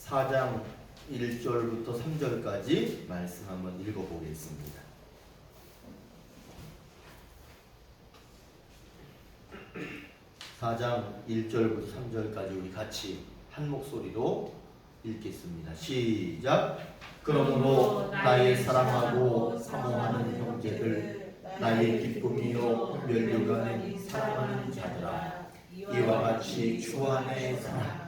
4장 1절부터 3절까지 말씀 한번 읽어보겠습니다. (4장) 1절부터 3절까지 우리 같이 한 목소리로 읽겠습니다. 시작. 그러므로 나의 사랑하고 사모하는 형제들, 나의 기쁨이요 멸류관을 사랑하는 자들아, 이와 같이 주 안에 살아.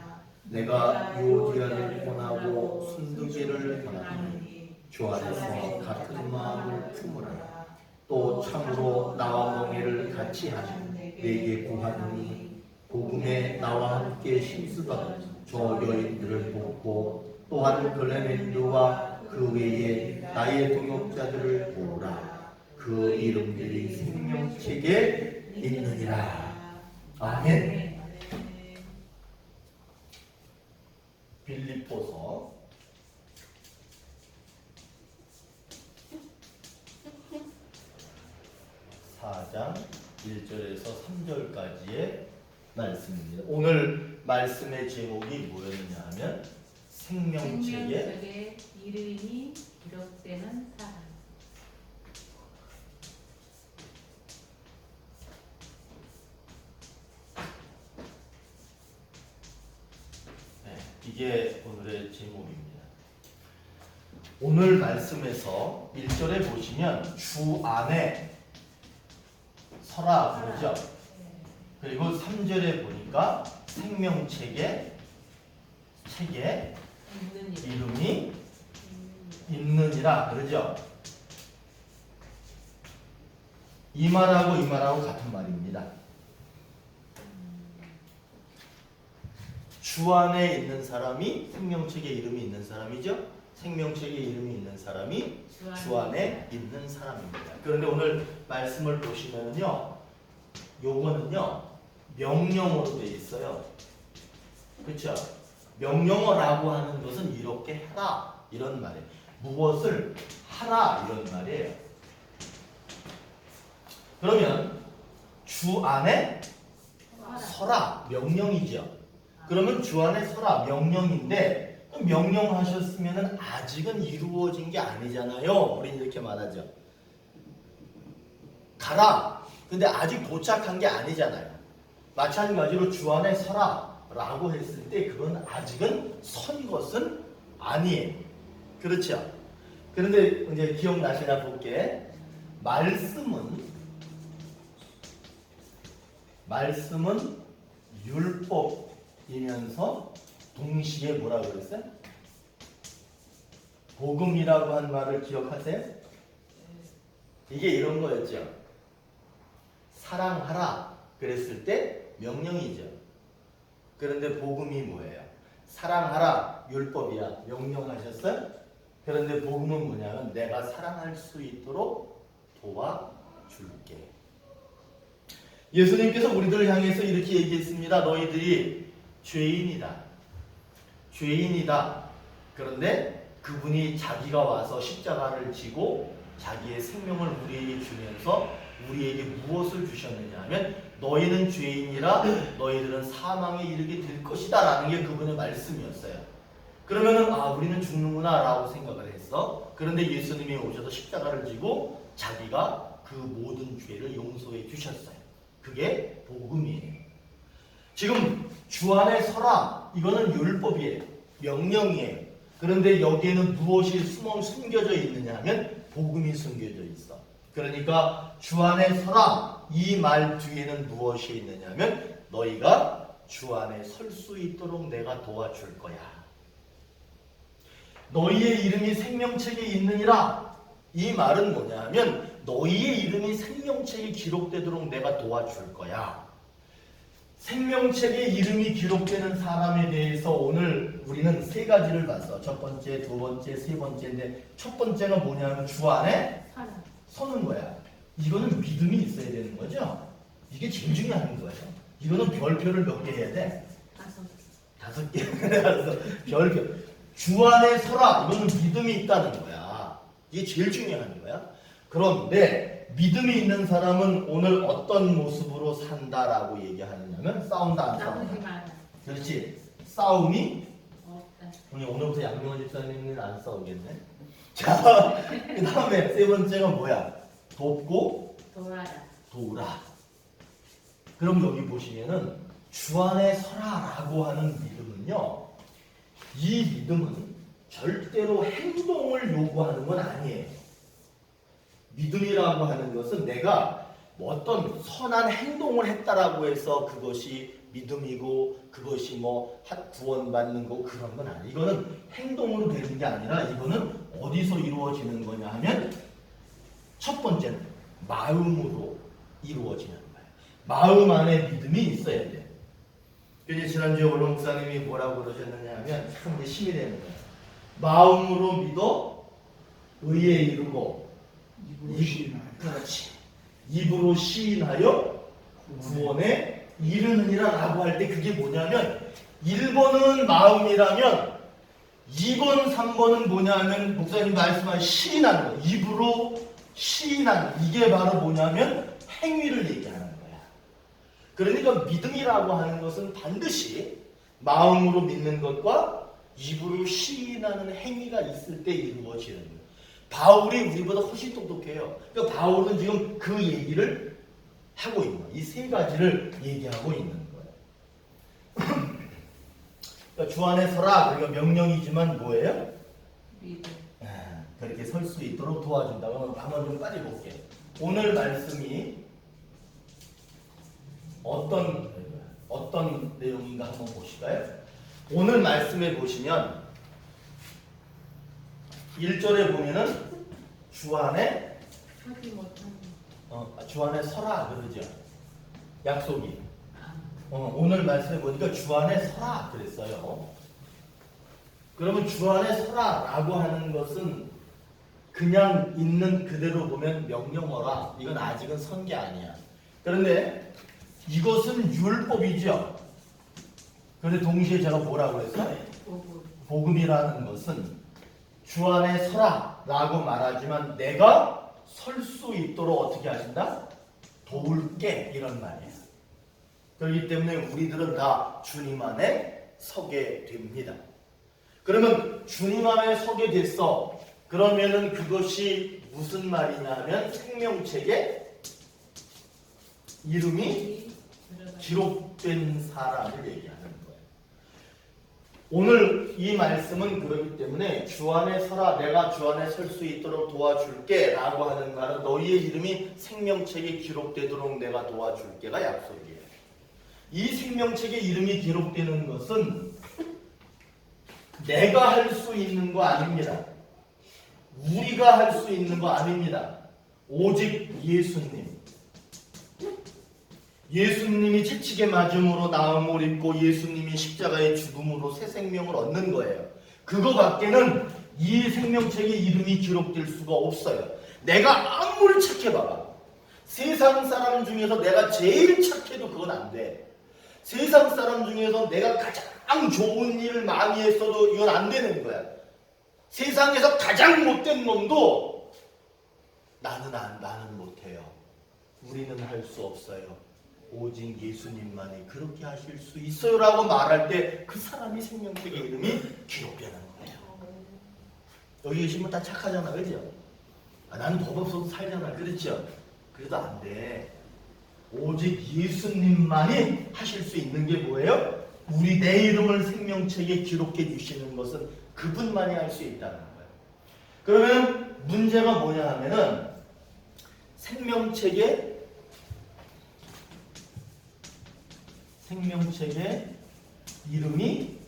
내가 유오디아를 권하고 순두개를 권하니 주 안에서 같은 마음을 품으라. 또 참으로 나와 멍에를 같이 하니 내게 구하노니 복음에 나와 함께 힘쓰던 저 여인들을 돕고, 또한 클레멘드와 그 외에 나의 동역자들을 보라. 그 이름들이 생명책에 있느니라. 아멘. 빌립보서 4장 1절에서 3절까지의 말씀입니다. 오늘 말씀의 제목이 뭐였냐 하면 생명책에 이름이 기록되는 사람. 네, 이게 오늘의 제목입니다. 오늘 말씀에서 1절에 보시면 주 안에 서라 그러죠. 그리고 3절에 보니까 생명책에 이름이 있느니라 그러죠. 이 말하고 같은 말입니다. 주 안에 있는 사람이 생명책에 이름이 있는 사람이죠. 생명책에 이름이 있는 사람이 주 안에 있는 사람입니다. 그런데 오늘 말씀을 보시면요, 요거는요 명령어로 되어 있어요. 그렇죠? 명령어라고 하는 것은 이렇게 하라 이런 말이에요. 무엇을 하라 이런 말이에요. 그러면 주 안에 서라 명령이죠. 그러면 주 안에 서라 명령인데, 명령하셨으면 아직은 이루어진 게 아니잖아요. 우리는 이렇게 말하죠. 가라. 근데 아직 도착한 게 아니잖아요. 마찬가지로 주 안에 서라 라고 했을 때 그건 아직은 선 것은 아니에요. 그렇죠? 그런데 이제 기억나시나 볼게. 말씀은 율법이면서 동시에 뭐라고 그랬어요? 복음이라고 한 말을 기억하세요? 이게 이런 거였죠. 사랑하라 그랬을 때 명령이죠. 그런데 복음이 뭐예요? 사랑하라 율법이야. 명령하셨어요? 그런데 복음은 뭐냐면 내가 사랑할 수 있도록 도와줄게. 예수님께서 우리들을 향해서 이렇게 얘기했습니다. 너희들이 죄인이다. 그런데 그분이 자기가 와서 십자가를 지고 자기의 생명을 우리에게 주면서 우리에게 무엇을 주셨느냐 하면 너희는 죄인이라 너희들은 사망에 이르게 될 것이다 라는 게 그분의 말씀이었어요. 그러면은 우리는 죽는구나 라고 생각을 했어. 그런데 예수님이 오셔서 십자가를 지고 자기가 그 모든 죄를 용서해 주셨어요. 그게 복음이에요. 지금 주 안에 서라 이거는 율법이에요. 명령이에요. 그런데 여기에는 무엇이 숨겨져 있느냐 하면 복음이 숨겨져 있어. 그러니까 주 안에 서라 이 말 뒤에는 무엇이 있느냐 하면 너희가 주 안에 설 수 있도록 내가 도와줄 거야. 너희의 이름이 생명책에 있느니라. 이 말은 뭐냐 하면 너희의 이름이 생명책에 기록되도록 내가 도와줄 거야. 생명책에 이름이 기록되는 사람에 대해서 오늘 우리는 세 가지를 봤어. 첫 번째, 두 번째, 세 번째인데 첫 번째가 뭐냐면 주 안에 서는 거야. 이거는 믿음이 있어야 되는 거죠. 이게 제일 중요한 거예요. 이거는 별표를 몇 개 해야 돼? 5개. 그래서 별표. 주 안에 서라. 이거는 믿음이 있다는 거야. 이게 제일 중요한 거야. 그런데 믿음이 있는 사람은 오늘 어떤 모습으로 산다라고 얘기하느냐면 싸운다 안 싸운다. 그렇지. 싸움이 우리 오늘부터 양명원 집사님은 안 싸우겠네. 자, 그 다음에 세 번째가 뭐야? 돕고 도와라. 도우라. 그럼 여기 보시면은 주 안에 서라라고 하는 믿음은요, 이 믿음은 절대로 행동을 요구하는 건 아니에요. 믿음이라고 하는 것은 내가 어떤 선한 행동을 했다라고 해서 그것이 믿음이고 그것이 뭐 구원받는 거 그런 건 아니에요. 이거는 행동으로 되는 게 아니라 이거는 어디서 이루어지는 거냐 하면 첫 번째는 마음으로 이루어지는 거예요. 마음 안에 믿음이 있어야 돼요. 그래서 지난주에 오른 목사님이 뭐라고 그러셨느냐 하면 참 힘이 되는 거예요. 마음으로 믿어 의에 이르고 입으로 시인하여 그렇지. 입으로 시인하여 구원에 이르느니라 라고 할 때 그게 뭐냐면 1번은 마음이라면 2번, 3번은 뭐냐면 목사님 말씀한 시인하는 거. 입으로 시인하는 이게 바로 뭐냐면 행위를 얘기하는 거야. 그러니까 믿음이라고 하는 것은 반드시 마음으로 믿는 것과 입으로 시인하는 행위가 있을 때 이루어지는 거예요. 바울이 우리보다 훨씬 똑똑해요. 그러니까 바울은 지금 그 얘기를 하고 있는 거예요. 이 세 가지를 얘기하고 있는 거예요. 그러니까 주 안에 서라. 그러니까 명령이지만 뭐예요? 믿음. 그렇게 설 수 있도록 도와준다. 그럼 한번 좀 빨리 볼게요. 오늘 말씀이 어떤 내용인가 한번 보실까요? 오늘 말씀에 보시면 1절에 보면은 주 안에 하지 못한 주 안에 서라 그러죠. 약속이. 아, 오늘 말씀에 보니까 주 안에 서라 그랬어요. 그러면 주 안에 서라라고 하는 것은 그냥 있는 그대로 보면 명령어라. 이건 아직은 선 게 아니야. 그런데 이것은 율법이죠. 그런데 동시에 제가 뭐라고 했어요? 복음. 복음이라는 것은 주 안에 서라라고 말하지만 내가 설 수 있도록 어떻게 하신다? 도울게 이런 말이에요. 그렇기 때문에 우리들은 다 주님 안에 서게 됩니다. 그러면 주님 안에 서게 됐어. 그러면은 그것이 무슨 말이냐면 생명책에 이름이 기록된 사람을 얘기하는 거예요. 오늘 이 말씀은 그렇기 때문에 주 안에 서라. 내가 주 안에 설 수 있도록 도와줄게 라고 하는 말은 너희의 이름이 생명책에 기록되도록 내가 도와줄게가 약속이에요. 이 생명책에 이름이 기록되는 것은 내가 할 수 있는 거 아닙니다. 우리가 할 수 있는 거 아닙니다. 오직 예수님. 예수님이 채찍에 맞음으로 나음을 입고 예수님이 십자가의 죽음으로 새 생명을 얻는 거예요. 그거밖에는 이 생명책에 이름이 기록될 수가 없어요. 내가 아무리 착해봐봐. 세상 사람 중에서 내가 제일 착해도 그건 안 돼. 세상 사람 중에서 내가 가장 좋은 일을 많이 했어도 이건 안 되는 거야. 세상에서 가장 못된 놈도 나는 못해요. 우리는 할 수 없어요. 오직 예수님만이 그렇게 하실 수 있어요 라고 말할 때 그 사람이 생명책의 이름이 기록되는 거예요. 여기 계신 분 다 착하잖아, 그죠? 나는 법 없어도 살잖아, 그렇죠? 그래도 안 돼. 오직 예수님만이 하실 수 있는 게 뭐예요? 우리 내 이름을 생명책에 기록해 주시는 것은 그분만이 할 수 있다는 거예요. 그러면 문제가 뭐냐 하면은 생명책에 이름이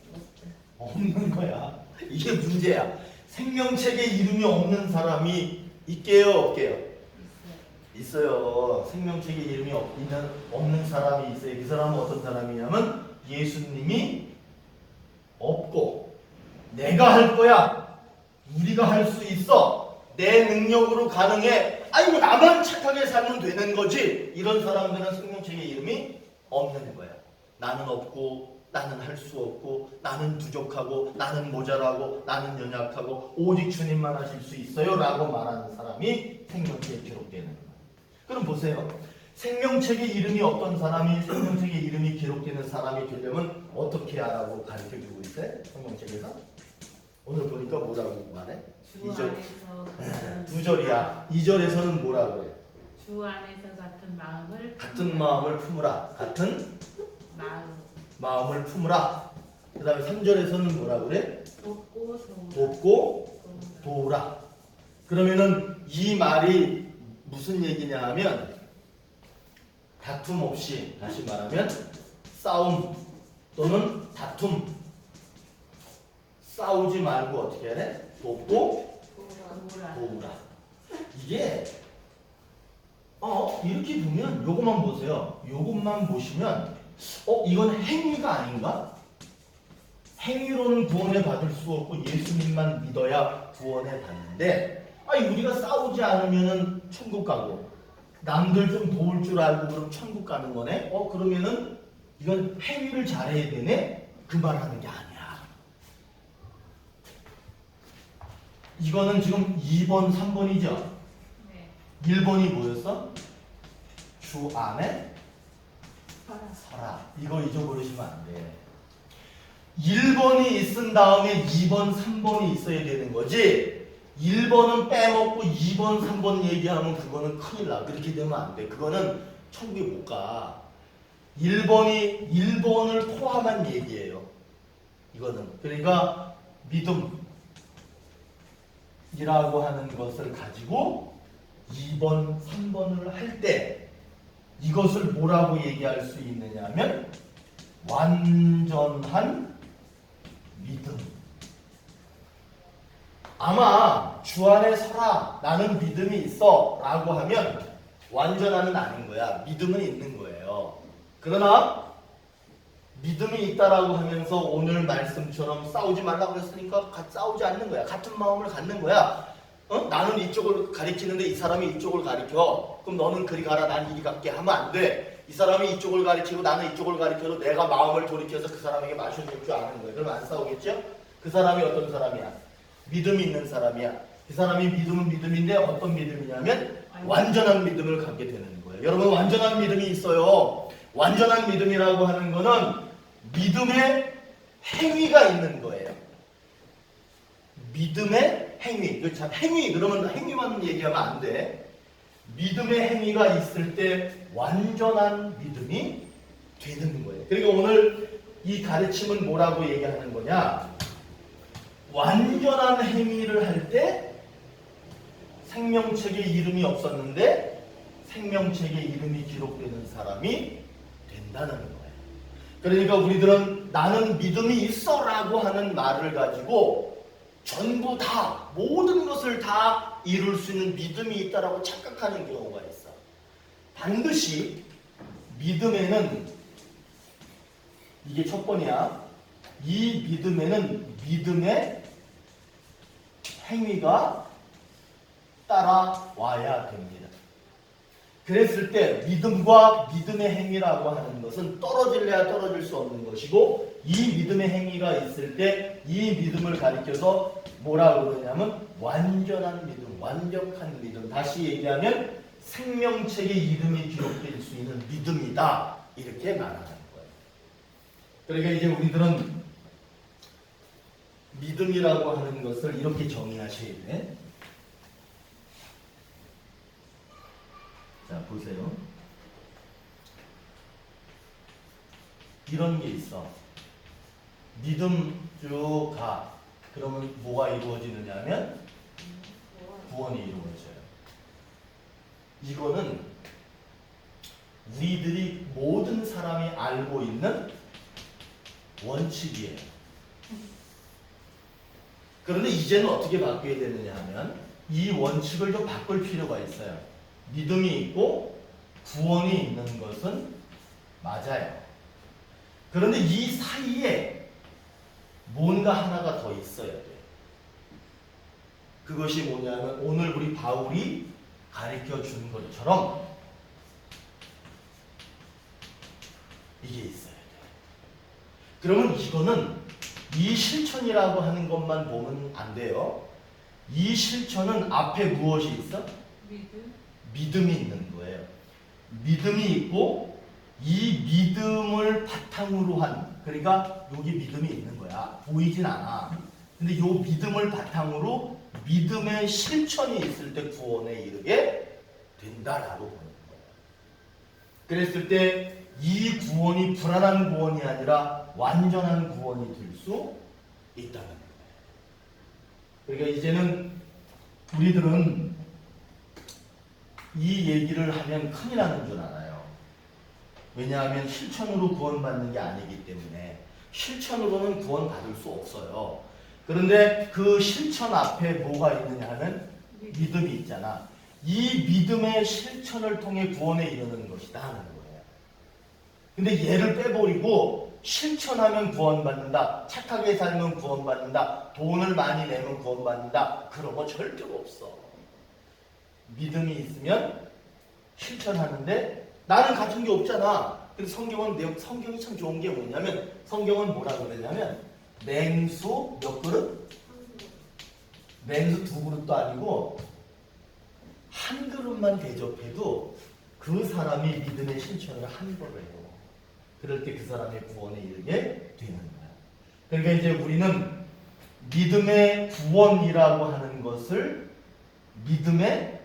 없는 거야. 이게 문제야. 생명책에 이름이 없는 사람이 있게요, 없게요? 있어요. 생명책에 이름이 없는 사람이 있어요. 그 사람은 어떤 사람이냐면 예수님이 없고 내가 할 거야. 우리가 할 수 있어. 내 능력으로 가능해. 아이고 나만 착하게 살면 되는 거지. 이런 사람들은 생명책에 이름이 없는 거야. 나는 없고 나는 할 수 없고 나는 부족하고 나는 모자라고 나는 연약하고 오직 주님만 하실 수 있어요 라고 말하는 사람이 생명책에 기록되는 거예요. 그럼 보세요. 생명책에 이름이 없던 사람이 생명책에 이름이 기록되는 사람이 되려면 어떻게 하라고 가르쳐주고 있어요? 성경책에서 오늘 보니까 뭐라고 말해? 주 이 절. 안에서 같은 두 절이야. 2절에서는 뭐라고 해? 주 안에서 같은 마음을 같은 마음을 품으라. 같은 마음을 품으라. 그 다음에 3절에서는 뭐라고 그래? 돕고 도우라. 돕고 도우라. 그러면은 이 말이 무슨 얘기냐 하면 다툼 없이, 다시 말하면 싸움 또는 다툼, 싸우지 말고 어떻게 해야 돕고 도우라. 도우라. 이게 이렇게 보면 요것만 보세요. 요것만 보시면 이건 행위가 아닌가? 행위로는 구원을 받을 수 없고 예수님만 믿어야 구원을 받는데 우리가 싸우지 않으면은 천국 가고 남들 좀 도울 줄 알고 그럼 천국 가는 거네? 그러면은 이건 행위를 잘해야 되네? 그 말 하는 게 아니야. 이거는 지금 2번, 3번이죠? 네. 1번이 뭐였어? 주 안에 서라. 서라. 이거 잊어버리시면 안 돼. 1번이 있은 다음에 2번, 3번이 있어야 되는 거지. 1번은 빼먹고 2번, 3번 얘기하면 그거는 큰일 나. 그렇게 되면 안 돼. 그거는 천국에 못 가. 1번을 포함한 얘기예요. 이거는. 그러니까 믿음이라고 하는 것을 가지고 2번, 3번을 할 때 이것을 뭐라고 얘기할 수 있느냐 하면 완전한 믿음. 아마 주 안에 서라, 나는 믿음이 있어 라고 하면 완전한은 아닌 거야. 믿음은 있는 거예요. 그러나 믿음이 있다라고 하면서 오늘 말씀처럼 싸우지 말라고 그랬으니까 싸우지 않는 거야. 같은 마음을 갖는 거야. 나는 이쪽을 가리키는데 이 사람이 이쪽을 가리켜. 그럼 너는 그리 가라, 난 이리 갈게 하면 안 돼. 이 사람이 이쪽을 가리키고 나는 이쪽을 가리켜도 내가 마음을 돌이켜서 그 사람에게 마셔줄 줄 아는 거예요. 그럼 안 싸우겠죠? 그 사람이 어떤 사람이야? 믿음이 있는 사람이야. 그 사람이 믿음은 믿음인데 어떤 믿음이냐면 완전한 믿음을 갖게 되는 거예요. 여러분, 완전한 믿음이 있어요. 완전한 믿음이라고 하는 거는 믿음의 행위가 있는 거예요. 믿음의 행위. 행위, 그러면 행위만 얘기하면 안 돼. 믿음의 행위가 있을 때 완전한 믿음이 되는 거예요. 그리고 오늘 이 가르침은 뭐라고 얘기하는 거냐? 완전한 행위를 할 때 생명책에 이름이 없었는데 생명책에 이름이 기록되는 사람이 된다는 거예요. 그러니까 우리들은 나는 믿음이 있어 라고 하는 말을 가지고 전부 다, 모든 것을 다 이룰 수 있는 믿음이 있다라고 착각하는 경우가 있어. 반드시 믿음에는, 이게 첫 번이야, 이 믿음에는 믿음의 행위가 따라와야 됩니다. 그랬을 때 믿음과 믿음의 행위라고 하는 것은 떨어질래야 떨어질 수 없는 것이고, 이 믿음의 행위가 있을 때 이 믿음을 가리켜서 뭐라고 그러냐면 완전한 믿음, 완벽한 믿음, 다시 얘기하면 생명책에 이름이 기록될 수 있는 믿음이다, 이렇게 말하는 거예요. 그러니까 이제 우리들은 믿음이라고 하는 것을 이렇게 정의하셔야 돼. 자, 보세요. 이런 게 있어. 믿음 쭉 가. 그러면 뭐가 이루어지느냐 하면 구원이 이루어져요. 이거는 우리들이 모든 사람이 알고 있는 원칙이에요. 그런데 이제는 어떻게 바뀌어야 되느냐 하면 이 원칙을 좀 바꿀 필요가 있어요. 믿음이 있고 구원이 있는 것은 맞아요. 그런데 이 사이에 뭔가 하나가 더 있어야 돼요. 그것이 뭐냐면 오늘 우리 바울이 가르쳐 준 것처럼 이게 있어야 돼요. 그러면 이거는 이 실천이라고 하는 것만 보면 안 돼요. 이 실천은 앞에 무엇이 있어? 믿음이 있는 거예요. 믿음이 있고 이 믿음을 바탕으로 한, 그러니까 여기 믿음이 있는 거야. 보이진 않아. 근데 요 믿음을 바탕으로 믿음의 실천이 있을 때 구원에 이르게 된다라고 보는 거예요. 그랬을 때 이 구원이 불완한 구원이 아니라 완전한 구원이 될 수 있다는 거예요. 그러니까 이제는 우리들은 이 얘기를 하면 큰일 나는 줄 알아요. 왜냐하면 실천으로 구원받는 게 아니기 때문에 실천으로는 구원받을 수 없어요. 그런데 그 실천 앞에 뭐가 있느냐 하면 믿음이 있잖아. 이 믿음의 실천을 통해 구원에 이르는 것이다 하는 거예요. 근데 얘를 빼버리고 실천하면 구원받는다, 착하게 살면 구원받는다, 돈을 많이 내면 구원받는다, 그런 거 절대로 없어. 믿음이 있으면 실천하는데 나는 갖춘 게 없잖아. 근데 성경이 참 좋은 게 뭐냐면 성경은 뭐라 그러냐면 냉수 몇 그릇? 냉수 2그릇도 아니고 한 그릇만 대접해도 그 사람이 믿음의 실천을 한 거예요. 그럴 때 그 사람의 구원에 이르게 되는 거야. 그러니까 이제 우리는 믿음의 구원이라고 하는 것을 믿음의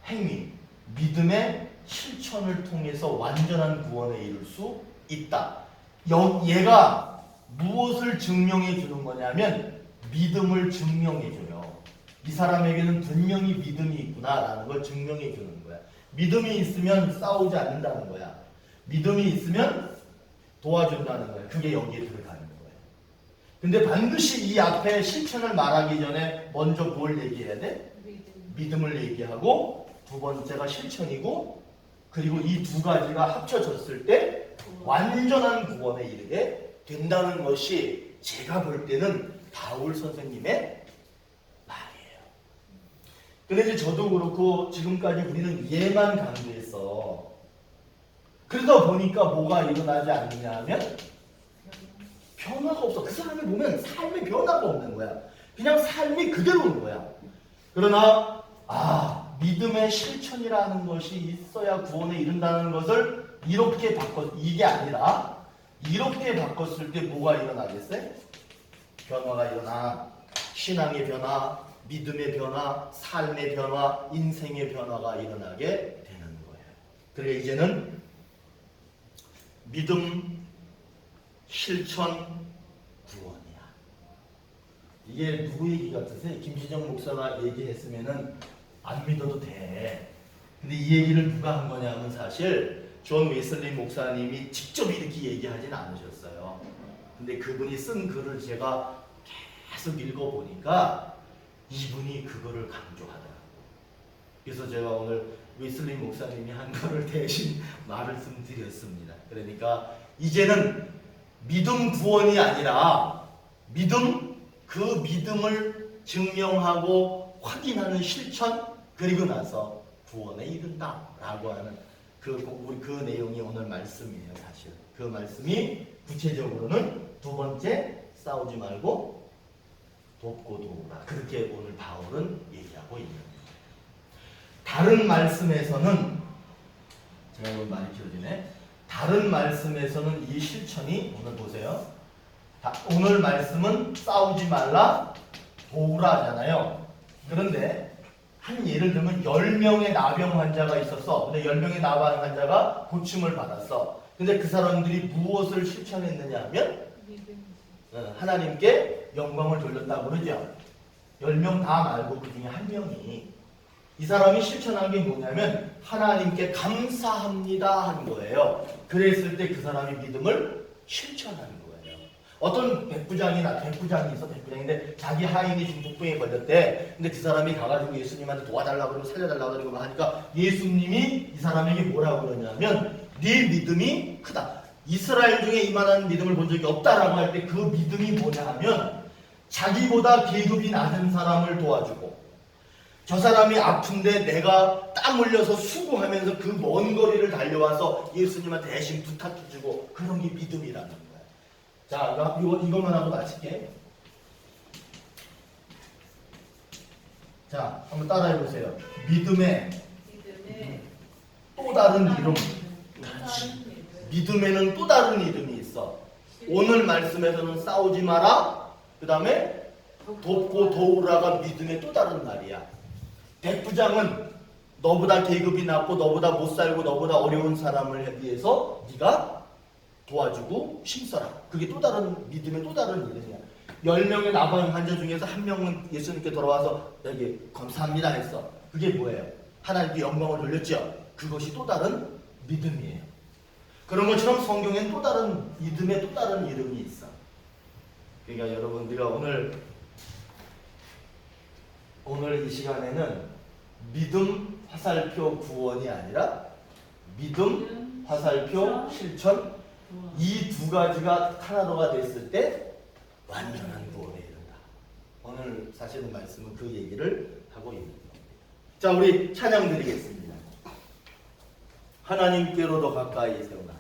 행위, 믿음의 실천을 통해서 완전한 구원에 이룰 수 있다. 얘가 무엇을 증명해 주는 거냐면 믿음을 증명해 줘요. 이 사람에게는 분명히 믿음이 있구나라는 걸 증명해 주는 거야. 믿음이 있으면 싸우지 않는다는 거야. 믿음이 있으면 도와준다는 거야. 그게 여기에 들어가는 거예요. 근데 반드시 이 앞에 실천을 말하기 전에 먼저 뭘 얘기해야 돼? 믿음을 얘기하고 두 번째가 실천이고 그리고 이 두 가지가 합쳐졌을 때 완전한 구원에 이르게 된다는 것이 제가 볼 때는 바울 선생님의 말이에요. 근데 이제 저도 그렇고 지금까지 우리는 얘만 강조했어. 그러다 보니까 뭐가 일어나지 않느냐 하면 변화가 없어. 그 사람을 보면 삶의 변화가 없는 거야. 그냥 삶이 그대로인 거야. 그러나 믿음의 실천이라는 것이 있어야 구원에 이른다는 것을 이렇게 이게 아니라 이렇게 바꿨을 때 뭐가 일어나겠어요? 변화가 일어나. 신앙의 변화, 믿음의 변화, 삶의 변화, 인생의 변화가 일어나게 되는 거예요. 그러니까 이제는 믿음, 실천, 구원이야. 이게 누구 얘기 같으세요? 김시정 목사가 얘기했으면은 안 믿어도 돼. 근데 이 얘기를 누가 한 거냐면 사실 존 웨슬리 목사님이 직접 이렇게 얘기하진 않으셨어요. 근데 그분이 쓴 글을 제가 계속 읽어보니까 이분이 그거를 강조하더라고요. 그래서 제가 오늘 웨슬리 목사님이 한 거를 대신 말씀드렸습니다. 그러니까 이제는 믿음 구원이 아니라 그 믿음을 증명하고 확인하는 실천 그리고 나서 구원에 이른다라고 하는 그 내용이 오늘 말씀이에요. 사실 그 말씀이 구체적으로는 두 번째 싸우지 말고 돕고 도우라. 그렇게 오늘 바울은 얘기하고 있는 거예요. 다른 말씀에서는 제가 이걸 많이 길어지네. 다른 말씀에서는 이 실천이 오늘 보세요. 오늘 말씀은 싸우지 말라 도우라잖아요. 그런데 한 예를 들면 10명의 나병 환자가 있었어. 근데 10명의 나병 환자가 고침을 받았어. 근데 그 사람들이 무엇을 실천했느냐 하면 하나님께 영광을 돌렸다고 그러죠. 10명 다 말고 그 중에 한 명이 이 사람이 실천한 게 뭐냐면 하나님께 감사합니다 한 거예요. 그랬을 때 그 사람이 믿음을 실천하는 거예요. 어떤 백부장이 있어. 백부장인데 자기 하인이 중풍병에 걸렸대. 근데 그 사람이 가가지고 예수님한테 도와달라고 그러고 살려달라고 그러고 하니까 예수님이 이 사람에게 뭐라고 그러냐면 네 믿음이 크다. 이스라엘 중에 이만한 믿음을 본 적이 없다라고 할 때 그 믿음이 뭐냐 하면 자기보다 계급이 낮은 사람을 도와주고 저 사람이 아픈데 내가 땀 흘려서 수고하면서 그 먼 거리를 달려와서 예수님한테 대신 부탁해주고 그런 게 믿음이라는 거야. 자, 이것만 하고 마칠게. 자, 한번 따라해보세요. 믿음의 또 다른 이름. 믿음에는 또 다른 이름이 있어. 오늘 말씀에서는 싸우지 마라. 그 다음에 돕고 도우라가 믿음의 또 다른 말이야. 백부장은 너보다 계급이 낮고 너보다 못 살고 너보다 어려운 사람을 위해서 네가 도와주고 힘써라. 그게 또 다른 믿음의 또 다른 이름이야. 10명의 나방 환자 중에서 한 명은 예수님께 돌아와서 여기 감사합니다 했어. 그게 뭐예요? 하나님께 영광을 돌렸죠. 그것이 또 다른 믿음이에요. 그런 것처럼 성경엔 또 다른 믿음의 또 다른 이름이 있어. 그러니까 여러분 우리가 오늘 이 시간에는 믿음 화살표 구원이 아니라 믿음 화살표 실천, 이 두 가지가 하나로가 됐을 때 완전한 구원에 이른다. 오늘 사실은 말씀은 그 얘기를 하고 있는 겁니다. 자, 우리 찬양 드리겠습니다. 하나님께로 더 가까이 세우나.